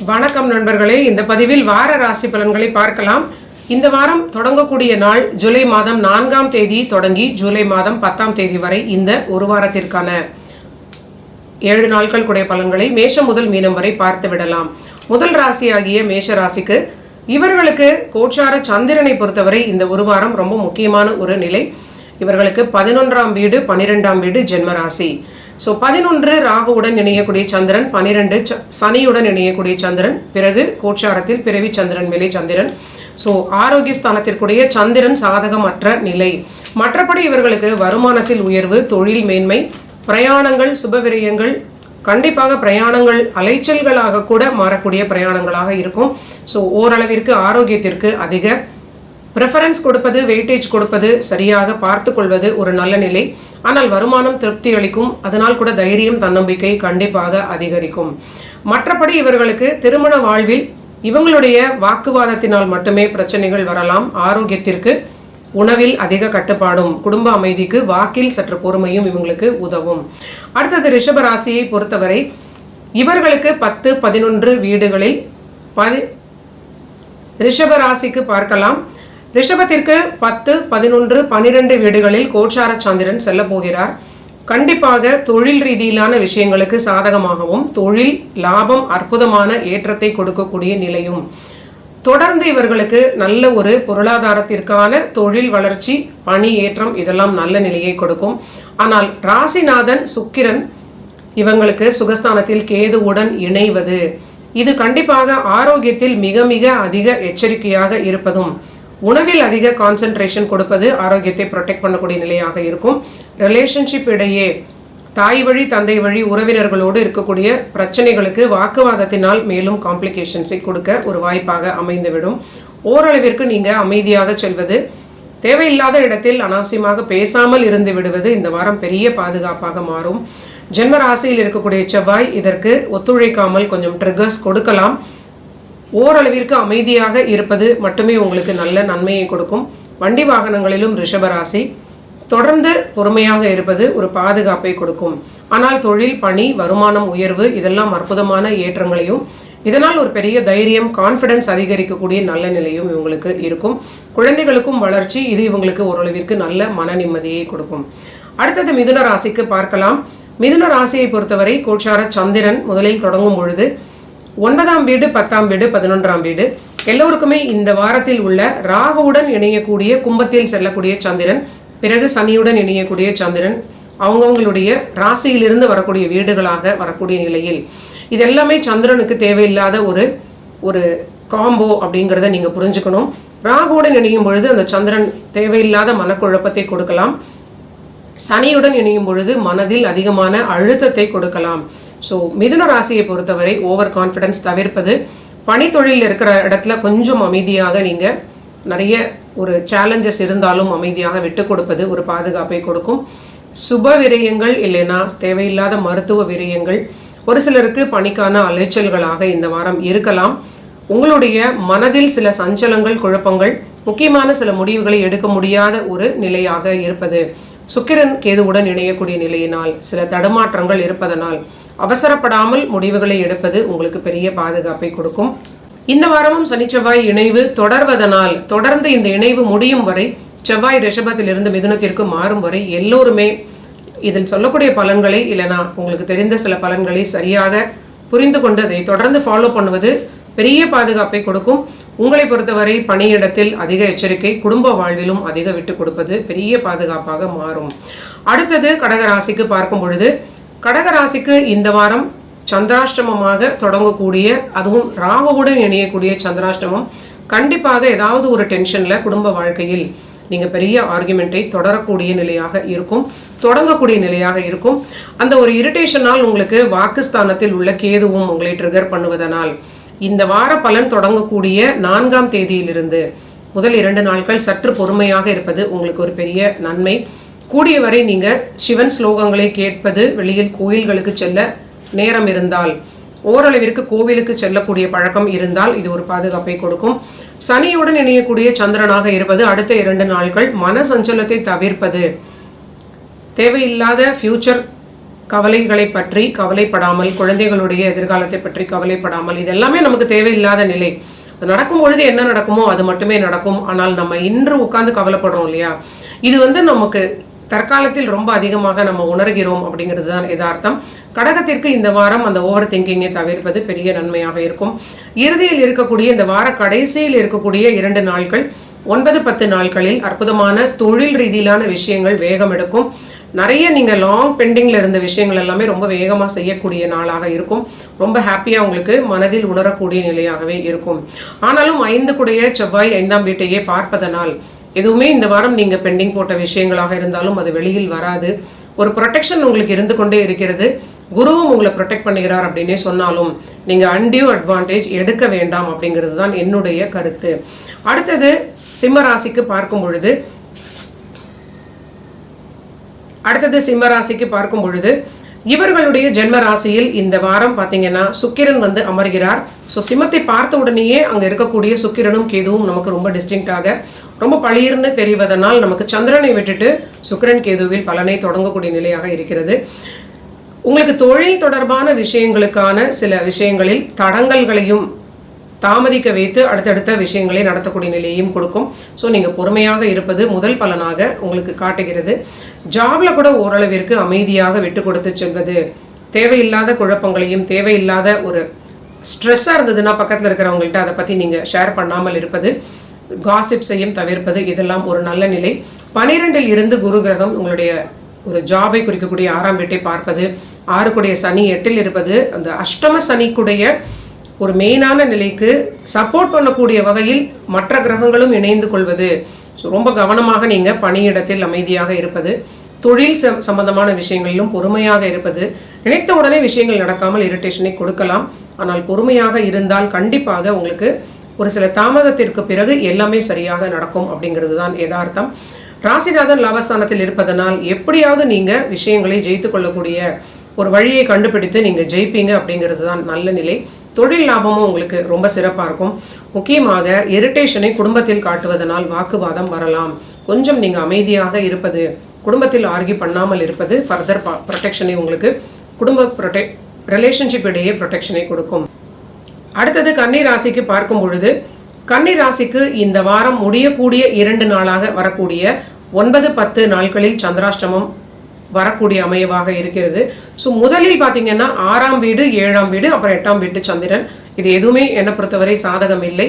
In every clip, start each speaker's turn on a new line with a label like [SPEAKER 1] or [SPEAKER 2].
[SPEAKER 1] வணக்கம் நண்பர்களே, இந்த பதிவில் வார ராசி பலன்களை பார்க்கலாம். இந்த வாரம் தொடங்கக்கூடிய நாள் ஜூலை மாதம் 4ஆம் தேதி தொடங்கி ஜூலை மாதம் 10ஆம் தேதி வரை இந்த ஒரு வாரத்திற்கான 7 நாட்கள் கூடிய பலன்களை மேஷம் முதல் மீனம் வரை பார்த்து விடலாம். முதல் ராசியாகிய மேஷ ராசிக்கு இவர்களுக்கு கோச்சார சந்திரனை பொறுத்தவரை இந்த ஒரு வாரம் ரொம்ப முக்கியமான ஒரு நிலை. இவர்களுக்கு 11ஆம் வீடு 12ஆம் வீடு ஜென்ம ராசி. ஸோ 11 ராகுவுடன் இணையக்கூடிய சந்திரன், 12 சனியுடன் இணையக்கூடிய சந்திரன், பிறகு கோச்சாரத்தில் பிறவி சந்திரன் மேலே சந்திரன். ஸோ ஆரோக்கிய ஸ்தானத்திற்குடைய சந்திரன் சாதகமற்ற நிலை. மற்றபடி இவர்களுக்கு வருமானத்தில் உயர்வு, தொழில் மேன்மை, பிரயாணங்கள், சுபவிரயங்கள், கண்டிப்பாக பிரயாணங்கள் அலைச்சல்களாக கூட மாறக்கூடிய பிரயாணங்களாக இருக்கும். ஸோ ஓரளவிற்கு ஆரோக்கியத்திற்கு அதிக ப்ரிஃபரன்ஸ் கொடுப்பது, வெயிட்டேஜ் கொடுப்பது, சரியாக பார்த்து கொள்வது ஒரு நல்ல நிலை. ஆனால் வருமானம் திருப்தி அளிக்கும். அதனால் கூட தைரியம், தன்னம்பிக்கை கண்டிப்பாக அதிகரிக்கும். மற்றபடி இவர்களுக்கு திருமண வாழ்வில் இவங்களுடைய வாக்குவாதத்தினால் மட்டுமே பிரச்சனைகள் வரலாம். ஆரோக்கியத்திற்கு உணவில் அதிக கட்டுப்பாடும், குடும்ப அமைதிக்கு வாக்கில் சற்று பொறுமையும் இவங்களுக்கு உதவும். அடுத்தது ரிஷப ராசியை பொறுத்தவரை இவர்களுக்கு 10, 11 வீடுகளில் ரிஷப ராசிக்கு பார்க்கலாம். ரிஷபத்திற்கு 10, 11, 12 வீடுகளில் கோச்சார சந்திரன் செல்ல போகிறார். கண்டிப்பாக தொழில் ரீதியிலான விஷயங்களுக்கு சாதகமாகவும், தொழில் லாபம் அற்புதமான ஏற்றத்தை கொடுக்கக்கூடிய நிலையும், தொடர்ந்து இவர்களுக்கு நல்ல ஒரு பொருளாதாரத்திற்கான தொழில் வளர்ச்சி, பணி ஏற்றம் இதெல்லாம் நல்ல நிலையை கொடுக்கும். ஆனால் ராசிநாதன் சுக்கிரன் இவங்களுக்கு சுகஸ்தானத்தில் கேதுவுடன் இணைவது, இது கண்டிப்பாக ஆரோக்கியத்தில் மிக மிக அதிக எச்சரிக்கையாக இருப்பதும், உணவில் அதிக கான்சென்ட்ரேஷன் கொடுப்பது ஆரோக்கியத்தை ப்ரொடெக்ட் பண்ணக்கூடிய நிலையாக இருக்கும். ரிலேஷன்ஷிப் இடையே தாய் வழி தந்தை வழி உறவினர்களோடு இருக்கக்கூடிய பிரச்சனைகளுக்கு வாக்குவாதத்தினால் மேலும் காம்ப்ளிகேஷன்ஸை கொடுக்க ஒரு வாய்ப்பாக அமைந்துவிடும். ஓரளவிற்கு நீங்க அமைதியாக செல்வது, தேவையில்லாத இடத்தில் அனாவசியமாக பேசாமல் இருந்து விடுவது இந்த வாரம் பெரிய பாதுகாப்பாக மாறும். ஜென்ம ராசியில் இருக்கக்கூடிய செவ்வாய் இதற்கு ஒத்துழைக்காமல் கொஞ்சம் ட்ரிகர்ஸ் கொடுக்கலாம். ஓரளவிற்கு அமைதியாக இருப்பது மட்டுமே உங்களுக்கு நல்ல நன்மையை கொடுக்கும். வண்டி வாகனங்களிலும் ரிஷபராசி தொடர்ந்து பொறுமையாக இருப்பது ஒரு பாதுகாப்பை கொடுக்கும். ஆனால் தொழில், பணி, வருமானம் உயர்வு இதெல்லாம் அற்புதமான ஏற்றங்களையும், இதனால் ஒரு பெரிய தைரியம், கான்ஃபிடன்ஸ் அதிகரிக்கக்கூடிய நல்ல நிலையும் இவங்களுக்கு இருக்கும். குழந்தைகளுக்கும் வளர்ச்சி, இது இவங்களுக்கு ஓரளவிற்கு நல்ல மன நிம்மதியை கொடுக்கும். அடுத்தது மிதுன ராசிக்கு பார்க்கலாம். மிதுன ராசியை பொறுத்தவரை கோச்சார சந்திரன் முதலில் தொடங்கும் பொழுது 9ஆம் வீடு 10ஆம் வீடு 11ஆம் வீடு எல்லோருக்குமே இந்த வாரத்தில் உள்ள ராகுவுடன் இணையக்கூடிய கும்பத்தில் செல்லக்கூடிய சந்திரன், பிறகு சனியுடன் இணையக்கூடிய சந்திரன் அவங்கவுங்களுடைய ராசியிலிருந்து வரக்கூடிய வீடுகளாக வரக்கூடிய நிலையில் இதெல்லாமே சந்திரனுக்கு தேவையில்லாத ஒரு காம்போ அப்படிங்கிறத நீங்க புரிஞ்சுக்கணும். ராகுவுடன் இணையும் பொழுது அந்த சந்திரன் தேவையில்லாத மனக்குழப்பத்தை கொடுக்கலாம். சனியுடன் இணையும் பொழுது மனதில் அதிகமான அழுத்தத்தை கொடுக்கலாம். ஸோ மிதுன ராசியை பொறுத்தவரை ஓவர் கான்ஃபிடன்ஸ் தவிர்ப்பது, பணித்தொழில் இருக்கிற இடத்துல கொஞ்சம் அமைதியாக நீங்கள் நிறைய ஒரு சேலஞ்சஸ் இருந்தாலும் அமைதியாக விட்டு கொடுப்பது ஒரு பாதுகாப்பை கொடுக்கும். சுப விரயங்கள் இல்லைன்னா தேவையில்லாத மருத்துவ விரயங்கள் ஒரு சிலருக்கு பணிக்கான அலைச்சல்களாக இந்த வாரம் இருக்கலாம். உங்களுடைய மனதில் சில சஞ்சலங்கள், குழப்பங்கள், முக்கியமான சில முடிவுகளை எடுக்க முடியாத ஒரு நிலையாக இருப்பது, சுக்கிரன் கேதுவுடன் இணையக்கூடிய நிலையினால் சில தடுமாற்றங்கள் இருப்பதனால் அவசரப்படாமல் முடிவுகளை எடுப்பது உங்களுக்கு பெரிய பாதுகாப்பை கொடுக்கும். இந்த வாரமும் சனி செவ்வாய் இணைவு தொடர்வதனால் தொடர்ந்து இந்த இணைவு முடியும் வரை, செவ்வாய் ரிஷபத்திலிருந்து மிதுனத்திற்கு மாறும் வரை எல்லோருமே இதில் சொல்லக்கூடிய பலன்களை இல்லைனா உங்களுக்கு தெரிந்த சில பலன்களை சரியாக புரிந்து கொண்டு அதை தொடர்ந்து ஃபாலோ பண்ணுவது பெரிய பாதுகாப்பை கொடுக்கும். உங்களை பொறுத்தவரை பணியிடத்தில் அதிக எச்சரிக்கை, குடும்ப வாழ்விலும் அதிக விட்டு கொடுப்பது பெரிய பாதுகாப்பாக மாறும். அடுத்தது கடகராசிக்கு பார்க்கும் பொழுது, கடகராசிக்கு இந்த வாரம் சந்திராஷ்டமமாக தொடங்கக்கூடிய, அதுவும் ராகுவுடன் இணையக்கூடிய சந்திராஷ்டமம் கண்டிப்பாக ஏதாவது ஒரு டென்ஷன்ல குடும்ப வாழ்க்கையில் நீங்க பெரிய ஆர்குமெண்ட்டை தொடரக்கூடிய நிலையாக இருக்கும், தொடங்கக்கூடிய நிலையாக இருக்கும். அந்த ஒரு இரிட்டேஷனால் உங்களுக்கு வாக்குஸ்தானத்தில் உள்ள கேதுவும் உங்களை ட்ரிகர் பண்ணுவதனால் இந்த வார பலன் தொடங்கக்கூடிய 4ஆம் தேதியிலிருந்து முதல் 2 நாட்கள் சற்று பொறுமையாக இருப்பது உங்களுக்கு ஒரு பெரிய நன்மை. கூடியவரை நீங்க சிவன் ஸ்லோகங்களை கேட்பது, வெளியில் கோயில்களுக்கு செல்ல நேரம் இருந்தால், ஓரளவிற்கு கோவிலுக்கு செல்லக்கூடிய பழக்கம் இருந்தால் இது ஒரு பாதுகாப்பை கொடுக்கும். சனியுடன் இணையக்கூடிய சந்திரனாக இருப்பது அடுத்த 2 நாட்கள் மன சஞ்சலத்தை தவிர்ப்பது, தேவையில்லாத ஃபியூச்சர் கவலைகளை பற்றி கவலைப்படாமல், குழந்தைகளுடைய எதிர்காலத்தை பற்றி கவலைப்படாமல், இது எல்லாமே நமக்கு தேவையில்லாத நிலை. அது நடக்கும் பொழுது என்ன நடக்குமோ அது மட்டுமே நடக்கும். ஆனால் நம்ம இன்று உட்கார்ந்து கவலைப்படுறோம் இல்லையா, இது நமக்கு தற்காலத்தில் ரொம்ப அதிகமாக நம்ம உணர்கிறோம் அப்படிங்கிறது தான் யதார்த்தம். கடகத்திற்கு இந்த வாரம் அந்த ஓவர் திங்கிங்கை தவிர்ப்பது பெரிய நன்மையாக இருக்கும். இறுதியில் இருக்கக்கூடிய இந்த வார கடைசியில் இருக்கக்கூடிய 2 நாட்கள் 9-10 நாட்களில் அற்புதமான தொழில் ரீதியிலான விஷயங்கள் வேகம் எடுக்கும். நிறைய நீங்கள் லாங் பெண்டிங்கில் இருந்த விஷயங்கள் எல்லாமே ரொம்ப வேகமாக செய்யக்கூடிய நாளாக இருக்கும். ரொம்ப ஹாப்பியாக உங்களுக்கு மனதில் உணரக்கூடிய நிலையாகவே இருக்கும். ஆனாலும் 5 கூடிய செவ்வாய் 5ஆம் வீட்டையே பார்ப்பதனால் எதுவுமே இந்த வாரம் நீங்கள் பெண்டிங் போட்ட விஷயங்களாக இருந்தாலும் அது வெளியில் வராது. ஒரு ப்ரொடெக்ஷன் உங்களுக்கு இருந்து கொண்டே இருக்கிறது. குருவும் உங்களை ப்ரொடெக்ட் பண்ணுகிறார் அப்படின்னே சொன்னாலும் நீங்கள் அன்டியூ அட்வான்டேஜ் எடுக்க வேண்டாம் அப்படிங்கிறது தான் என்னுடைய கருத்து. அடுத்தது சிம்ம ராசிக்கு பார்க்கும் பொழுது இவர்களுடைய ஜென்ம ராசியில் இந்த வாரம் பார்த்தீங்கன்னா சுக்கிரன் அமர்கிறார். ஸோ சிம்மத்தை பார்த்த உடனேயே அங்கே இருக்கக்கூடிய சுக்கிரனும் கேதுவும் நமக்கு ரொம்ப டிஸ்டிங்டாக ரொம்ப பளிர்னு தெரிவதனால் நமக்கு சந்திரனை விட்டுட்டு சுக்கிரன் கேதுவில் பலனை தொடங்கக்கூடிய நிலையாக இருக்கிறது. உங்களுக்கு தொழில் தொடர்பான விஷயங்களுக்கான சில விஷயங்களில் தடங்கல்களையும் தாமதிக்க வைத்து அடுத்தடுத்த விஷயங்களை நடத்தக்கூடிய நிலையையும் கொடுக்கும். ஸோ நீங்கள் பொறுமையாக இருப்பது முதல் பலனாக உங்களுக்கு காட்டுகிறது. ஜாப்ல கூட ஓரளவிற்கு அமைதியாக விட்டு கொடுத்து செல்வது, தேவையில்லாத குழப்பங்களையும் தேவையில்லாத ஒரு ஸ்ட்ரெஸ்ஸாக இருந்ததுன்னா பக்கத்தில் இருக்கிறவங்கள்ட்ட அதை பற்றி நீங்கள் ஷேர் பண்ணாமல் இருப்பது, காசிப்ஸையும் தவிர்ப்பது, இதெல்லாம் ஒரு நல்ல நிலை. 12இல் இருந்து குரு கிரகம் உங்களுடைய ஒரு ஜாபை குறிக்கக்கூடிய 6ஆம் வீட்டை பார்ப்பது, 6 கூடிய சனி 8இல் இருப்பது, அந்த அஷ்டம சனிக்குடைய ஒரு மெயினான நிலைக்கு சப்போர்ட் பண்ணக்கூடிய வகையில் மற்ற கிரகங்களும் இணைந்து கொள்வது. ஸோ ரொம்ப கவனமாக நீங்கள் பணியிடத்தில் அமைதியாக இருப்பது, தொழில் சம்பந்தமான விஷயங்களிலும் பொறுமையாக இருப்பது. நினைத்த உடனே விஷயங்கள் நடக்காமல் இரிட்டேஷனை கொடுக்கலாம். ஆனால் பொறுமையாக இருந்தால் கண்டிப்பாக உங்களுக்கு ஒரு சில தாமதத்திற்கு பிறகு எல்லாமே சரியாக நடக்கும் அப்படிங்கிறது தான் யதார்த்தம். ராசிநாதன் லாபஸ்தானத்தில் இருப்பதனால் எப்படியாவது நீங்கள் விஷயங்களை ஜெயித்து கொள்ளக்கூடிய ஒரு வழியை கண்டுபிடித்து நீங்கள் ஜெயிப்பீங்க அப்படிங்கிறது தான் நல்ல நிலை. தொழில் லாபமும் உங்களுக்கு ரொம்ப சிறப்பாக இருக்கும். முக்கியமாக இரிட்டேஷனை குடும்பத்தில் காட்டுவதனால் வாக்குவாதம் வரலாம். கொஞ்சம் நீங்கள் அமைதியாக இருப்பது, குடும்பத்தில் ஆர்கியூ பண்ணாமல் இருப்பது ஃபர்தர் ப்ரொடெக்ஷனை உங்களுக்கு குடும்ப ரிலேஷன்ஷிப் இடையே ப்ரொடெக்ஷனை கொடுக்கும். அடுத்தது கன்னி ராசிக்கு பார்க்கும் பொழுது, கன்னி ராசிக்கு இந்த வாரம் முடியக்கூடிய 2 நாளாக வரக்கூடிய 9-10 நாட்களில் சந்திராஷ்டமம் வரக்கூடிய அமையவாக இருக்கிறது. ஸோ முதலில் பார்த்தீங்கன்னா 6ஆம் வீடு 7ஆம் வீடு அப்புறம் 8ஆம் வீட்டு சந்திரன், இது எதுவுமே என்னை பொறுத்தவரை சாதகம் இல்லை.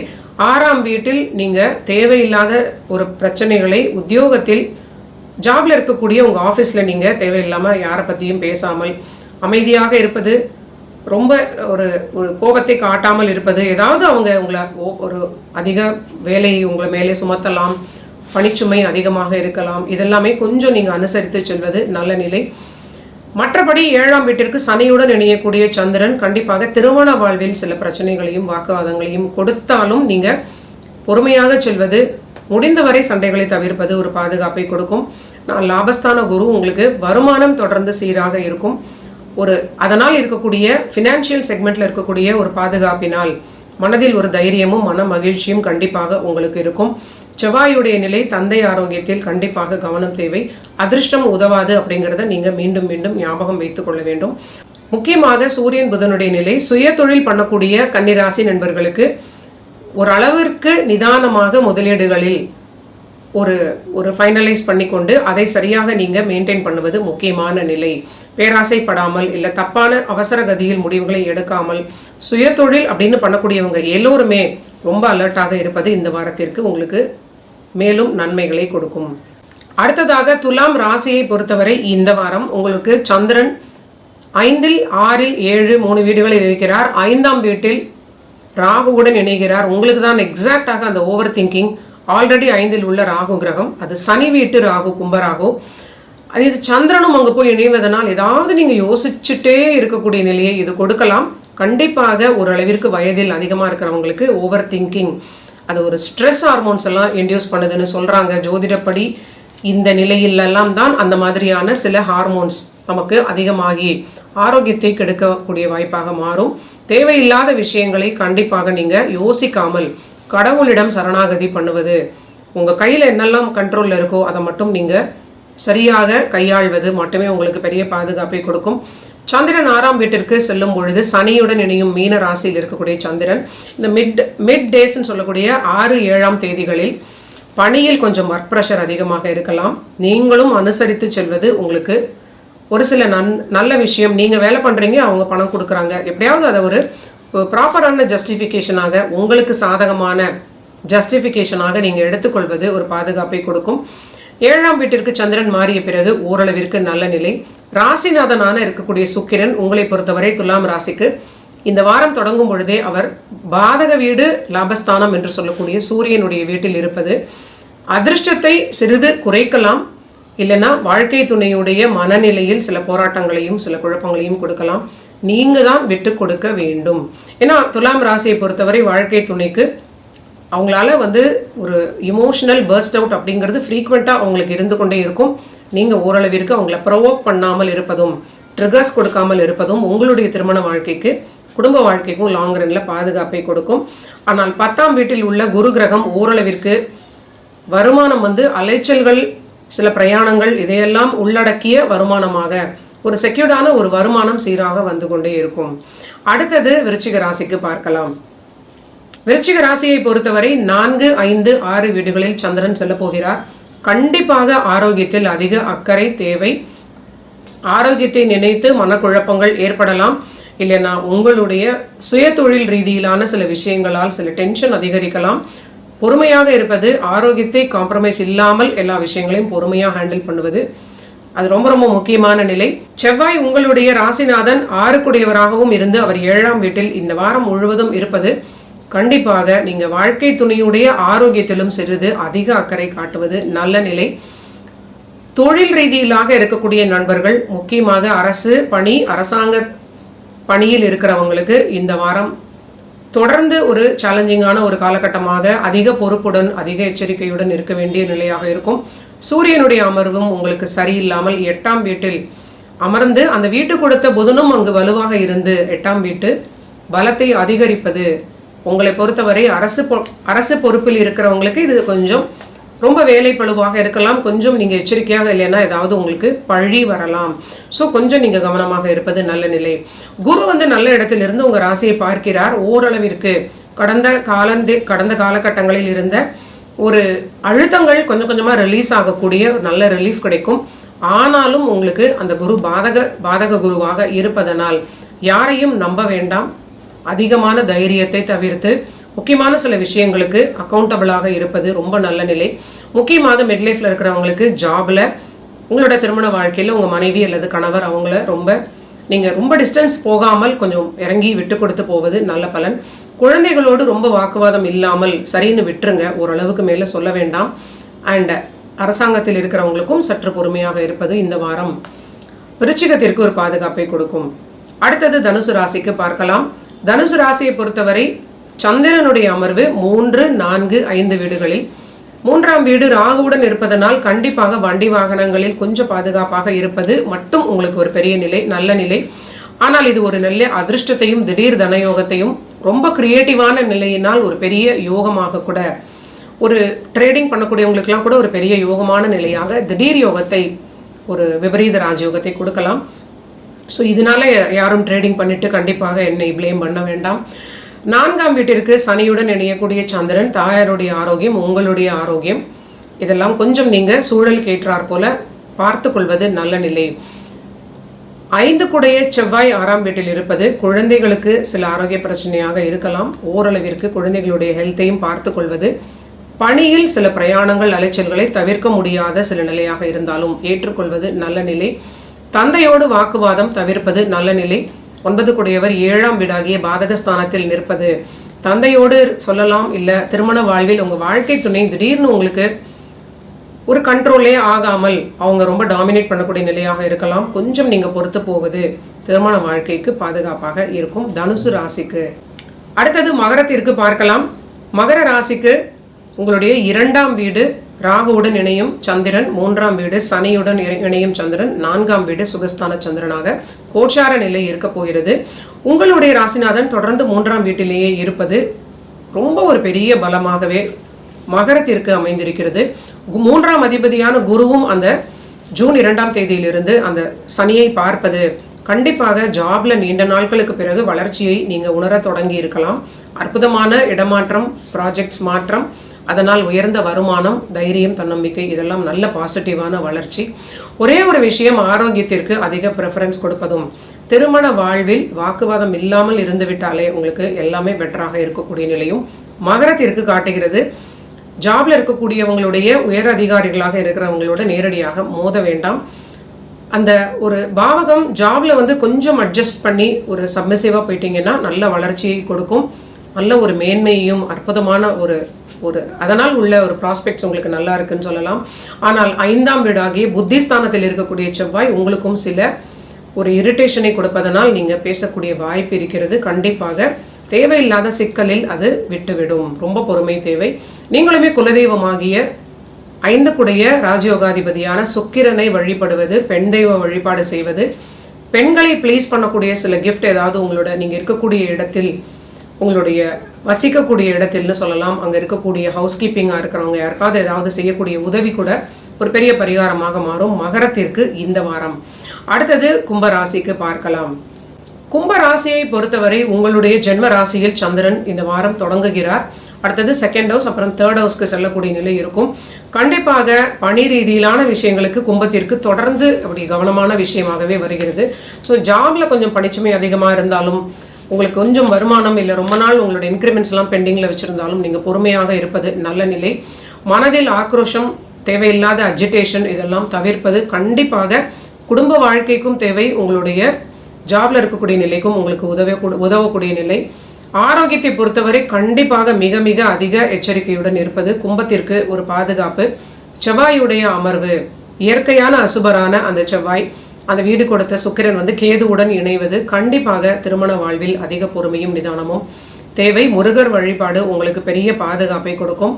[SPEAKER 1] 6ஆம் வீட்டில் நீங்கள் தேவையில்லாத ஒரு பிரச்சனைகளை உத்தியோகத்தில் ஜாப்ல இருக்கக்கூடிய உங்கள் ஆஃபீஸில் நீங்கள் தேவையில்லாமல் யாரை பற்றியும் பேசாமல் அமைதியாக இருப்பது, ரொம்ப ஒரு கோபத்தை காட்டாமல் இருப்பது, ஏதாவது அவங்க உங்களை ஒரு அதிக வேலையை உங்களை மேலே சுமத்தலாம், பணிச்சுமை அதிகமாக இருக்கலாம், இதெல்லாமே கொஞ்சம் நீங்கள் அனுசரித்து செல்வது நல்ல நிலை. மற்றபடி 7ஆம் வீட்டிற்கு சனியுடன் இணையக்கூடிய சந்திரன் கண்டிப்பாக திருமண வாழ்வில் சில பிரச்சனைகளையும் வாக்குவாதங்களையும் கொடுத்தாலும் நீங்கள் பொறுமையாக செல்வது, முடிந்தவரை சண்டைகளை தவிர்ப்பது ஒரு பாதுகாப்பை கொடுக்கும். லாபஸ்தான குரு உங்களுக்கு வருமானம் தொடர்ந்து சீராக இருக்கும். அதனால் இருக்கக்கூடிய ஃபினான்ஷியல் செக்மெண்ட்ல இருக்கக்கூடிய ஒரு பாதுகாப்பினால் மனதில் ஒரு தைரியமும் மன மகிழ்ச்சியும் கண்டிப்பாக உங்களுக்கு இருக்கும். செவ்வாயுடைய நிலை தந்தை ஆரோக்கியத்தில் கண்டிப்பாக கவனம் தேவை. அதிர்ஷ்டம் உதவாது அப்படிங்கிறத நீங்கள் மீண்டும் மீண்டும் ஞாபகம் வைத்துக் கொள்ள வேண்டும். முக்கியமாக சூரியன் புதனுடைய நிலை சுய தொழில் பண்ணக்கூடிய கன்னிராசி நண்பர்களுக்கு ஓரளவிற்கு நிதானமாக முதலீடுகளில் ஒரு ஃபைனலைஸ் பண்ணிக்கொண்டு அதை சரியாக நீங்கள் மெயின்டைன் பண்ணுவது முக்கியமான நிலை. பேராசைப்படாமல் இல்லை தப்பான அவசர கதியில் முடிவுகளை எடுக்காமல் சுய தொழில் அப்படின்னு பண்ணக்கூடியவங்க எல்லோருமே ரொம்ப அலர்ட்டாக இருப்பது இந்த வாரத்திற்கு உங்களுக்கு மேலும் நன்மைகளை கொடுக்கும். அடுத்ததாக துலாம் ராசியை பொறுத்தவரை இந்த வாரம் உங்களுக்கு சந்திரன் 5, 6, 7 3 வீடுகளில் இருக்கிறார். 5ஆம் வீட்டில் ராகுவுடன் இணைகிறார். உங்களுக்கு தான் எக்ஸாக்டாக அந்த ஓவர் திங்கிங். ஆல்ரெடி 5இல் உள்ள ராகு கிரகம், அது சனி வீட்டு ராகு, கும்பராகு. இது சந்திரனும் அங்கே போய் இணைவதனால் ஏதாவது நீங்கள் யோசிச்சுட்டே இருக்கக்கூடிய நிலையை இது கொடுக்கலாம். கண்டிப்பாக ஒரு அளவிற்கு வயதில் அதிகமாக இருக்கிறவங்களுக்கு ஓவர் திங்கிங் அது ஒரு ஸ்ட்ரெஸ் ஹார்மோன்ஸ் எல்லாம் இன்டியூஸ் பண்ணுதுன்னு சொல்கிறாங்க. ஜோதிடப்படி இந்த நிலையிலெல்லாம் தான் அந்த மாதிரியான சில ஹார்மோன்ஸ் நமக்கு அதிகமாகி ஆரோக்கியத்தை கெடுக்கக்கூடிய வாய்ப்பாக மாறும். தேவையில்லாத விஷயங்களை கண்டிப்பாக நீங்கள் யோசிக்காமல் கடவுளிடம் சரணாகதி பண்ணுவது, உங்கள் கையில் என்னெல்லாம் கண்ட்ரோலில் இருக்கோ அதை மட்டும் நீங்கள் சரியாக கையாள்வது மட்டுமே உங்களுக்கு பெரிய பாதுகாப்பை கொடுக்கும். சந்திரன் 6ஆம் வீட்டிற்கு செல்லும் பொழுது சனியுடன் இணையும் மீன ராசியில் இருக்கக்கூடிய சந்திரன் இந்த மிட் டேஸ்ன்னு சொல்லக்கூடிய 6-7ஆம் தேதிகளில் பணியில் கொஞ்சம் ஒர்க் ப்ரெஷர் அதிகமாக இருக்கலாம். நீங்களும் அனுசரித்து செல்வது உங்களுக்கு ஒரு சில நல்ல விஷயம். நீங்கள் வேலை பண்ணுறீங்க, அவங்க பணம் கொடுக்குறாங்க, எப்படியாவது அதை ஒரு ப்ராப்பரான ஜஸ்டிஃபிகேஷனாக, உங்களுக்கு சாதகமான ஜஸ்டிஃபிகேஷனாக நீங்கள் எடுத்துக்கொள்வது ஒரு பாதுகாப்பை கொடுக்கும். 7ஆம் வீட்டிற்கு சந்திரன் மாறிய பிறகு ஓரளவிற்கு நல்ல நிலை. ராசிநாதனான இருக்கக்கூடிய சுக்கிரன் உங்களை பொறுத்தவரை துலாம் ராசிக்கு இந்த வாரம் தொடங்கும் பொழுதே அவர் பாதக வீடு லாபஸ்தானம் என்று சொல்லக்கூடிய சூரியனுடைய வீட்டில் இருப்பது அதிர்ஷ்டத்தை சிறிது குறைக்கலாம். இல்லைன்னா வாழ்க்கை துணையுடைய மனநிலையில் சில போராட்டங்களையும் சில குழப்பங்களையும் கொடுக்கலாம். நீங்க தான் விட்டு கொடுக்க வேண்டும். ஏன்னா துலாம் ராசியை பொறுத்தவரை வாழ்க்கை துணைக்கு அவங்களால ஒரு இமோஷனல் பர்ஸ்ட் அவுட் அப்படிங்கிறது ஃப்ரீக்வெண்ட்டாக அவங்களுக்கு இருந்து கொண்டே இருக்கும். நீங்கள் ஓரளவிற்கு அவங்கள ப்ரொவோக் பண்ணாமல் இருப்பதும் ட்ரிகர்ஸ் கொடுக்காமல் இருப்பதும் உங்களுடைய திருமண வாழ்க்கைக்கு குடும்ப வாழ்க்கைக்கும் லாங் ரன்ல பாதுகாப்பை கொடுக்கும். ஆனால் 10ஆம் வீட்டில் உள்ள குரு கிரகம் ஓரளவிற்கு வருமானம் அலைச்சல்கள், சில பிரயாணங்கள் இதையெல்லாம் உள்ளடக்கிய வருமானமாக ஒரு செக்யூர்டான ஒரு வருமானம் சீராக வந்து கொண்டே இருக்கும். அடுத்தது விருச்சிக ராசிக்கு பார்க்கலாம். விருச்சிக ராசியை பொறுத்தவரை 4, 5, 6 வீடுகளில் சந்திரன் செல்ல போகிறார். கண்டிப்பாக ஆரோக்கியத்தில் அதிக அக்கறை தேவை. ஆரோக்கியத்தை நினைத்து மனக்குழப்பங்கள் ஏற்படலாம். இல்லைன்னா உங்களுடைய சுய தொழில் ரீதியிலான சில விஷயங்களால் சில டென்ஷன் அதிகரிக்கலாம். பொறுமையாக இருப்பது, ஆரோக்கியத்தை காம்ப்ரமைஸ் இல்லாமல் எல்லா விஷயங்களையும் பொறுமையாக ஹேண்டில் பண்ணுவது அது ரொம்ப ரொம்ப முக்கியமான நிலை. செவ்வாய் உங்களுடைய ராசிநாதன் 6க்குடையவராகவும் இருந்து அவர் 7ஆம் வீட்டில் இந்த வாரம் முழுவதும் இருப்பது கண்டிப்பாக நீங்க வாழ்க்கை துணையுடைய ஆரோக்கியத்திலும் சிறிது அதிக அக்கறை காட்டுவது நல்ல நிலை. தொழில் ரீதியிலாக இருக்கக்கூடிய நண்பர்கள், முக்கியமாக அரசு பணி, அரசாங்க பணியில் இருக்கிறவங்களுக்கு இந்த வாரம் தொடர்ந்து ஒரு சேலஞ்சிங்கான ஒரு காலகட்டமாக அதிக பொறுப்புடன் அதிக எச்சரிக்கையுடன் இருக்க வேண்டிய நிலையாக இருக்கும். சூரியனுடைய அமர்வும் உங்களுக்கு சரியில்லாமல் 8ஆம் வீட்டில் அமர்ந்து அந்த வீட்டு கொடுத்த புதனும் அங்கு வலுவாக இருந்து 8ஆம் வீட்டு பலத்தை அதிகரிப்பது உங்களை பொறுத்தவரை அரசு பொறுப்பில் இருக்கிறவங்களுக்கு இது கொஞ்சம் ரொம்ப வேலை பழுவாக இருக்கலாம். கொஞ்சம் நீங்கள் எச்சரிக்கையாக இல்லைன்னா ஏதாவது உங்களுக்கு பழி வரலாம். ஸோ கொஞ்சம் நீங்கள் கவனமாக இருப்பது நல்ல நிலை. குரு நல்ல இடத்திலிருந்து உங்கள் ராசியை பார்க்கிறார். ஓரளவிற்கு கடந்த காலகட்டங்களில் இருந்த ஒரு அழுத்தங்கள் கொஞ்சம் கொஞ்சமாக ரிலீஸ் ஆகக்கூடிய நல்ல ரிலீஃப் கிடைக்கும். ஆனாலும் உங்களுக்கு அந்த குரு பாதக குருவாக இருப்பதனால் யாரையும் நம்ப வேண்டாம். அதிகமான தைரியத்தை தவிர்த்து முக்கியமான சில விஷயங்களுக்கு அக்கௌண்டபிளாக இருப்பது ரொம்ப நல்ல நிலை. முக்கியமாக மிட் லைஃப்ல இருக்கிறவங்களுக்கு ஜாப்ல, உங்களோட திருமண வாழ்க்கையில் உங்கள் மனைவி அல்லது கணவர் அவங்கள நீங்கள் ரொம்ப டிஸ்டன்ஸ் போகாமல் கொஞ்சம் இறங்கி விட்டு கொடுத்து போவது நல்ல பலன். குழந்தைகளோடு ரொம்ப வாக்குவாதம் இல்லாமல் சரின்னு விட்டுருங்க, ஓரளவுக்கு மேலே சொல்ல வேண்டாம். அண்ட் அரசாங்கத்தில் இருக்கிறவங்களுக்கும் சற்று பொறுமையாக இருப்பது இந்த வாரம் விருச்சிகத்திற்கு ஒரு பாதுகாப்பை கொடுக்கும். அடுத்தது தனுசு ராசிக்கு பார்க்கலாம். தனுசு ராசியை பொறுத்தவரை சந்திரனுடைய அமர்வு 3, 4, 5 வீடுகளில் 3ஆம் வீடு ராகுவுடன் இருப்பதனால் கண்டிப்பாக வண்டி வாகனங்களில் கொஞ்சம் பாதுகாப்பாக இருப்பது மட்டும் உங்களுக்கு ஒரு பெரிய நிலை, நல்ல நிலை. ஆனால் இது ஒரு நல்ல அதிர்ஷ்டத்தையும் திடீர் தனயோகத்தையும் ரொம்ப கிரியேட்டிவான நிலையினால் ஒரு பெரிய யோகமாக கூட, ஒரு ட்ரேடிங் பண்ணக்கூடியவங்களுக்கெல்லாம் கூட ஒரு பெரிய யோகமான நிலையாக திடீர் யோகத்தை, ஒரு விபரீத ராஜயோகத்தை கொடுக்கலாம். ஸோ இதனால யாரும் ட்ரேடிங் பண்ணிட்டு கண்டிப்பாக என்னை பிளேம் பண்ண வேண்டாம். 4ஆம் வீட்டிற்கு சனியுடன் இணையக்கூடிய சந்திரன், தாயாருடைய ஆரோக்கியம், உங்களுடைய ஆரோக்கியம் இதெல்லாம் கொஞ்சம் நீங்கள் சூழலுக்கு ஏற்றாற் போல பார்த்து கொள்வது நல்ல நிலை. 5க்குடைய செவ்வாய் 6ஆம் வீட்டில் இருப்பது குழந்தைகளுக்கு சில ஆரோக்கிய பிரச்சனையாக இருக்கலாம். ஓரளவிற்கு குழந்தைகளுடைய ஹெல்த்தையும் பார்த்து கொள்வது, பணியில் சில பிரயாணங்கள் அலைச்சல்களை தவிர்க்க முடியாத சில நிலையாக இருந்தாலும் ஏற்றுக்கொள்வது நல்ல நிலை. தந்தையோடு வாக்குவாதம் தவிர்ப்பது நல்ல நிலை. 9க்குடையவர் 7ஆம் வீடாகிய பாதகஸ்தானத்தில் நிற்பது தந்தையோடு சொல்லலாம். இல்லை திருமண வாழ்வில் உங்கள் வாழ்க்கை துணை திடீர்னு உங்களுக்கு ஒரு கண்ட்ரோலே ஆகாமல் அவங்க ரொம்ப டாமினேட் பண்ணக்கூடிய நிலையாக இருக்கலாம். கொஞ்சம் நீங்கள் பொறுத்து போவது திருமண வாழ்க்கைக்கு பாதுகாப்பாக இருக்கும். தனுசு ராசிக்கு அடுத்தது மகரத்திற்கு பார்க்கலாம். மகர ராசிக்கு உங்களுடைய 2ஆம் வீடு ராகுவுடன் இணையும் சந்திரன், 3ஆம் வீடு சனியுடன் இணையும் சந்திரன், 4ஆம் வீடு சுகஸ்தான சந்திரனாக கோச்சார நிலை இருக்க போகிறது. உங்களுடைய ராசிநாதன் தொடர்ந்து 3ஆம் வீட்டிலேயே இருப்பது ரொம்ப ஒரு பெரிய பலமாகவே மகரத்திற்கு அமைந்திருக்கிறது. 3ஆம் அதிபதியான குருவும் அந்த ஜூன் 2ஆம் தேதியிலிருந்து அந்த சனியை பார்ப்பது கண்டிப்பாக ஜாப்ல நீண்ட நாட்களுக்கு பிறகு வளர்ச்சியை நீங்க உணர தொடங்கி இருக்கலாம். அற்புதமான இடமாற்றம், ப்ராஜெக்ட்ஸ் மாற்றம், அதனால் உயர்ந்த வருமானம், தைரியம், தன்னம்பிக்கை, இதெல்லாம் நல்ல பாசிட்டிவான வளர்ச்சி. ஒரே ஒரு விஷயம், ஆரோக்கியத்திற்கு அதிக ப்ரிஃபரன்ஸ் கொடுப்பதும், திருமண வாழ்வில் வாக்குவாதம் இல்லாமல் இருந்துவிட்டாலே உங்களுக்கு எல்லாமே பெட்டராக இருக்கக்கூடிய நிலையும் மகரத்திற்கு காட்டுகிறது. ஜாப்ல இருக்கக்கூடியவங்களுடைய உயர் அதிகாரிகளாக இருக்கிறவங்களோட நேரடியாக மோத வேண்டாம். அந்த ஒரு பாவகம் ஜாப்ல கொஞ்சம் அட்ஜஸ்ட் பண்ணி ஒரு சப்மிசிவா போயிட்டீங்கன்னா நல்ல வளர்ச்சியை கொடுக்கும், நல்ல ஒரு மேன்மையையும், அற்புதமான ஒரு அதனால் உள்ள ஒரு ப்ராஸ்பெக்ட்ஸ் உங்களுக்கு நல்லா இருக்குன்னு சொல்லலாம். ஆனால் 5ஆம் வீடாகிய புத்திஸ்தானத்தில் இருக்கக்கூடிய செவ்வாய் உங்களுக்கும் சில ஒரு இரிட்டேஷனை கொடுப்பதனால் நீங்க பேசக்கூடிய வாய்ப்பு இருக்கிறது. கண்டிப்பாக தேவையில்லாத சிக்கலில் அது விட்டுவிடும். ரொம்ப பொறுமை தேவை. நீங்களுமே குலதெய்வமாகிய 5 ராஜயோகாதிபதியான சுக்கிரனை வழிபடுவது, பெண் தெய்வ வழிபாடு செய்வது, பெண்களை ப்ளீஸ் பண்ணக்கூடிய சில கிஃப்ட் ஏதாவது உங்களோட நீங்க இருக்கக்கூடிய இடத்தில், உங்களுடைய வசிக்கக்கூடிய இடத்தில்னு சொல்லலாம், அங்கே இருக்கக்கூடிய ஹவுஸ் கீப்பிங்காக இருக்கிறவங்க யாருக்காவது ஏதாவது செய்யக்கூடிய உதவி கூட ஒரு பெரிய பரிகாரமாக மாறும் மகரத்திற்கு இந்த வாரம். அடுத்தது கும்பராசிக்கு பார்க்கலாம். கும்பராசியை பொறுத்தவரை உங்களுடைய ஜென்ம ராசியில் சந்திரன் இந்த வாரம் தொடங்குகிறார். அடுத்தது 2nd ஹவுஸ், அப்புறம் 3rd ஹவுஸ்க்கு செல்லக்கூடிய நிலை இருக்கும். கண்டிப்பாக பணி ரீதியிலான விஷயங்களுக்கு கும்பத்திற்கு தொடர்ந்து அப்படி கவனமான விஷயமாகவே வருகிறது. ஸோ ஜாப்ல கொஞ்சம் பணிச்சுமை அதிகமாக இருந்தாலும், உங்களுக்கு கொஞ்சம் வருமானம் இல்லை, ரொம்ப நாள் உங்களோட இன்க்ரிமெண்ட்ஸ்லாம் பெண்டிங்கில் வச்சுருந்தாலும் நீங்கள் பொறுமையாக இருப்பது நல்ல நிலை. மனதில் ஆக்ரோஷம், தேவையில்லாத அஜிடேஷன் இதெல்லாம் தவிர்ப்பது கண்டிப்பாக குடும்ப வாழ்க்கைக்கும் தேவை, உங்களுடைய ஜாப்ல இருக்கக்கூடிய நிலைக்கும் உங்களுக்கு உதவக்கூடிய நிலை. ஆரோக்கியத்தை பொறுத்தவரை கண்டிப்பாக மிக மிக அதிக எச்சரிக்கையுடன் இருப்பது கும்பத்திற்கு ஒரு பாதுகாப்பு. செவ்வாயுடைய அமர்வு, இயற்கையான அசுபரான அந்த செவ்வாய், அந்த வீடு கொடுத்த சுக்கிரன் கேதுவுடன் இணைவது கண்டிப்பாக திருமண வாழ்வில் அதிக பொறுமையும் நிதானமும் தேவை. முருகர் வழிபாடு உங்களுக்கு பெரிய பாதுகாப்பை கொடுக்கும்.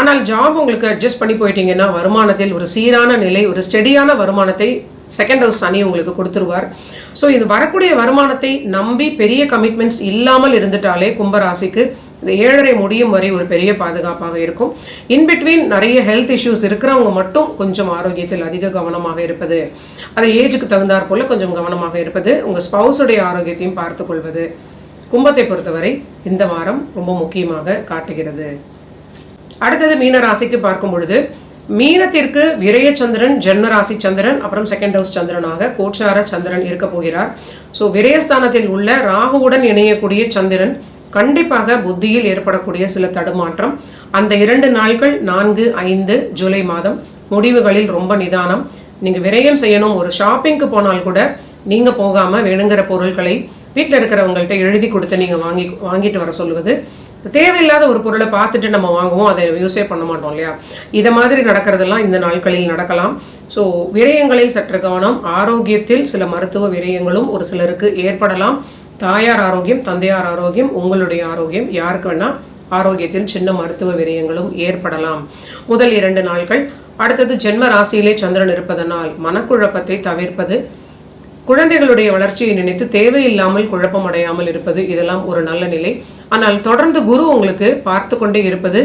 [SPEAKER 1] ஆனால் ஜாப் உங்களுக்கு அட்ஜஸ்ட் பண்ணி போயிட்டீங்கன்னா வருமானத்தில் ஒரு சீரான நிலை, ஒரு ஸ்டெடியான வருமானத்தை 2nd ஹவுஸ் சனி உங்களுக்கு கொடுத்துருவார். ஸோ இது வரக்கூடிய வருமானத்தை நம்பி பெரிய கமிட்மெண்ட்ஸ் இல்லாமல் இருந்துட்டாலே கும்பராசிக்கு இந்த 7.5 முடியும் வரை ஒரு பெரிய பாதுகாப்பாக இருக்கும். இன்பிட்வீன் நிறைய ஹெல்த் இஷ்யூஸ் இருக்கிறவங்க மட்டும் கொஞ்சம் ஆரோக்கியத்தில் அதிக கவனமாக இருப்பது, அது ஏஜுக்கு தகுந்தாற் போல கொஞ்சம் கவனமாக இருப்பது, உங்கள் ஸ்பவுஸுடைய ஆரோக்கியத்தையும் பார்த்து கொள்வது கும்பத்தை பொறுத்தவரை இந்த வாரம் ரொம்ப முக்கியமாக காட்டுகிறது. அடுத்தது மீன ராசிக்கு பார்க்கும் பொழுது, மீனத்திற்கு விரய சந்திரன், ஜென்மராசி சந்திரன், அப்புறம் 2nd ஹவுஸ் சந்திரனாக கோச்சார சந்திரன் இருக்க போகிறார். ஸோ விரயஸ்தானத்தில் உள்ள ராகுவுடன் இணையக்கூடிய சந்திரன் கண்டிப்பாக புத்தியில் ஏற்படக்கூடிய சில தடுமாற்றம். அந்த 2 நாட்கள் 4, 5 ஜூலை மாதம் முடிவுகளில் ரொம்ப நிதானம். நீங்கள் விரயம் செய்யணும், ஒரு ஷாப்பிங்க்கு போனால் கூட நீங்கள் போகாமல் வேணுங்கிற பொருட்களை வீட்டில் இருக்கிறவங்கள்ட்ட எழுதி கொடுத்து நீங்கள் வாங்கிட்டு வர சொல்லுவது. தேவையில்லாத ஒரு பொருளை பார்த்துட்டு நம்ம வாங்குவோம், அதை யூஸே பண்ண மாட்டோம் இல்லையா? இதை மாதிரி நடக்கிறதெல்லாம் இந்த நாட்களில் நடக்கலாம். ஸோ விரயங்களில் சற்று கவனம். ஆரோக்கியத்தில் சில மருத்துவ விரயங்களும் ஒரு சிலருக்கு ஏற்படலாம். தாயார் ஆரோக்கியம், தந்தையார் ஆரோக்கியம், உங்களுடைய ஆரோக்கியம், யாருக்கு வேணா ஆரோக்கியத்தில் சின்ன மருத்துவ விரயங்களும் ஏற்படலாம் முதல் 2 நாட்கள். அடுத்தது ஜென்ம ராசியிலே சந்திரன் இருப்பதனால் மனக்குழப்பத்தை தவிர்ப்பது, குழந்தைகளுடைய வளர்ச்சியை நினைத்து தேவையில்லாமல் குழப்பம் அடையாமல் இருப்பது, இதெல்லாம் ஒரு நல்ல நிலை. ஆனால் தொடர்ந்து குரு உங்களுக்கு பார்த்து கொண்டே இருப்பது,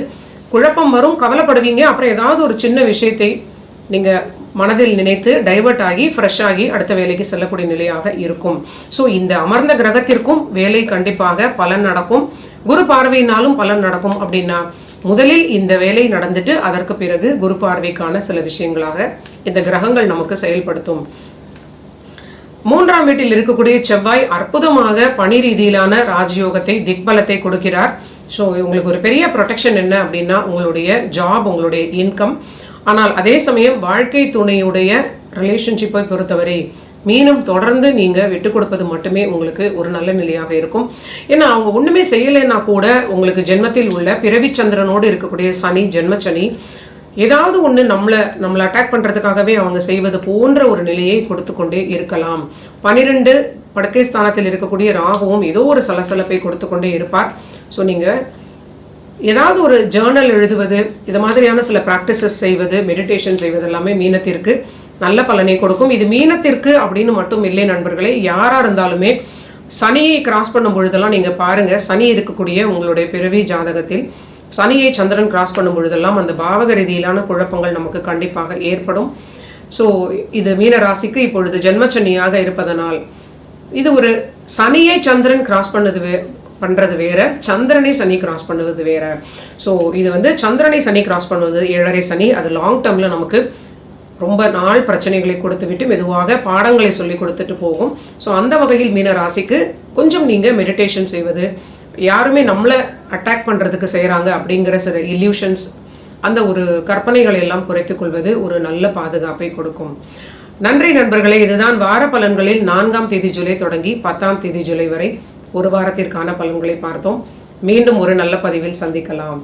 [SPEAKER 1] குழப்பம் வரும், கவலைப்படுவீங்க, அப்புறம் ஏதாவது ஒரு சின்ன விஷயத்தை நீங்க மனதில் நினைத்து டைவர்ட் ஆகி ஃப்ரெஷ் ஆகி அடுத்த வேலைக்கு செல்லக்கூடிய நிலையாக இருக்கும். ஸோ இந்த அமர்ந்த கிரகத்திற்கும் வேலை கண்டிப்பாக பலன் நடக்கும். குரு பார்வையினாலும் பலன் நடக்கும். அப்படின்னா முதலில் இந்த வேலை நடந்துட்டு அதற்கு பிறகு குரு பார்வைக்கான சில விஷயங்களாக இந்த கிரகங்கள் நமக்கு செயல்படுத்தும். 3ஆம் வீட்டில் இருக்கக்கூடிய செவ்வாய் அற்புதமாக பணி ரீதியிலான ராஜயோகத்தை, திக்பலத்தை கொடுக்கிறார். ஸோ உங்களுக்கு ஒரு பெரிய ப்ரொடெக்ஷன் என்ன அப்படின்னா உங்களுடைய ஜாப், உங்களுடைய இன்கம். ஆனால் அதே சமயம் வாழ்க்கை துணையுடைய ரிலேஷன்ஷிப்பை பொறுத்தவரை மீனம் தொடர்ந்து நீங்கள் விட்டு கொடுப்பது மட்டுமே உங்களுக்கு ஒரு நல்ல நிலையாக இருக்கும். ஏன்னா அவங்க ஒன்றுமே செய்யலைன்னா கூட உங்களுக்கு ஜென்மத்தில் உள்ள பிறவி சந்திரனோடு இருக்கக்கூடிய சனி, ஜென்மச்சனி, ஏதாவது ஒன்று நம்மளை அட்டாக் பண்ணுறதுக்காகவே அவங்க செய்வது போன்ற ஒரு நிலையை கொடுத்து கொண்டே இருக்கலாம். 12 படுக்கை ஸ்தானத்தில் இருக்கக்கூடிய ராகுவும் ஏதோ ஒரு சலசலப்பை கொடுத்து கொண்டே இருப்பார். ஸோ நீங்கள் ஏதாவது ஒரு ஜேர்னல் எழுதுவது, இது மாதிரியான சில ப்ராக்டிசஸ் செய்வது, மெடிடேஷன் செய்வது எல்லாமே மீனத்திற்கு நல்ல பலனை கொடுக்கும். இது மீனத்திற்கு அப்படின்னு மட்டும் இல்லை நண்பர்களே, யாராக இருந்தாலுமே சனியை கிராஸ் பண்ணும் பொழுதெல்லாம் நீங்கள் பாருங்கள், சனி இருக்கக்கூடிய உங்களுடைய பிறவி ஜாதகத்தில் சனியை சந்திரன் கிராஸ் பண்ணும் பொழுதெல்லாம் அந்த பாவக ரீதியிலான குழப்பங்கள் நமக்கு கண்டிப்பாக ஏற்படும். ஸோ இது மீன ராசிக்கு இப்பொழுது ஜென்மச்சனியாக இருப்பதனால் இது ஒரு சனியை சந்திரன் கிராஸ் பண்றது வேற, சந்திரனை சனி கிராஸ் பண்ணுவது வேற. ஸோ இது வந்து சந்திரனை சனி கிராஸ் பண்ணுவது 7.5 சனி, அது லாங் டேர்ம்ல நமக்கு ரொம்ப நாள் பிரச்சனைகளை கொடுத்து விட்டு மெதுவாக பாடங்களை சொல்லி கொடுத்துட்டு போகும். ஸோ அந்த வகையில் மீன ராசிக்கு கொஞ்சம் நீங்க மெடிடேஷன் செய்வது, யாருமே நம்மளை அட்டாக் பண்றதுக்கு செய்யறாங்க அப்படிங்கிற சில இல்யூஷன்ஸ், அந்த ஒரு கற்பனைகளை எல்லாம் குறைத்துக் கொள்வது ஒரு நல்ல பாதுகாப்பை கொடுக்கும். நன்றி நண்பர்களே. இதுதான் வார பலன்களில் 4ஆம் தேதி ஜூலை தொடங்கி 10ஆம் தேதி ஜூலை வரை ஒரு வாரத்திற்கான பலன்களை பார்த்தோம். மீண்டும் ஒரு நல்ல பதிவில் சந்திக்கலாம்.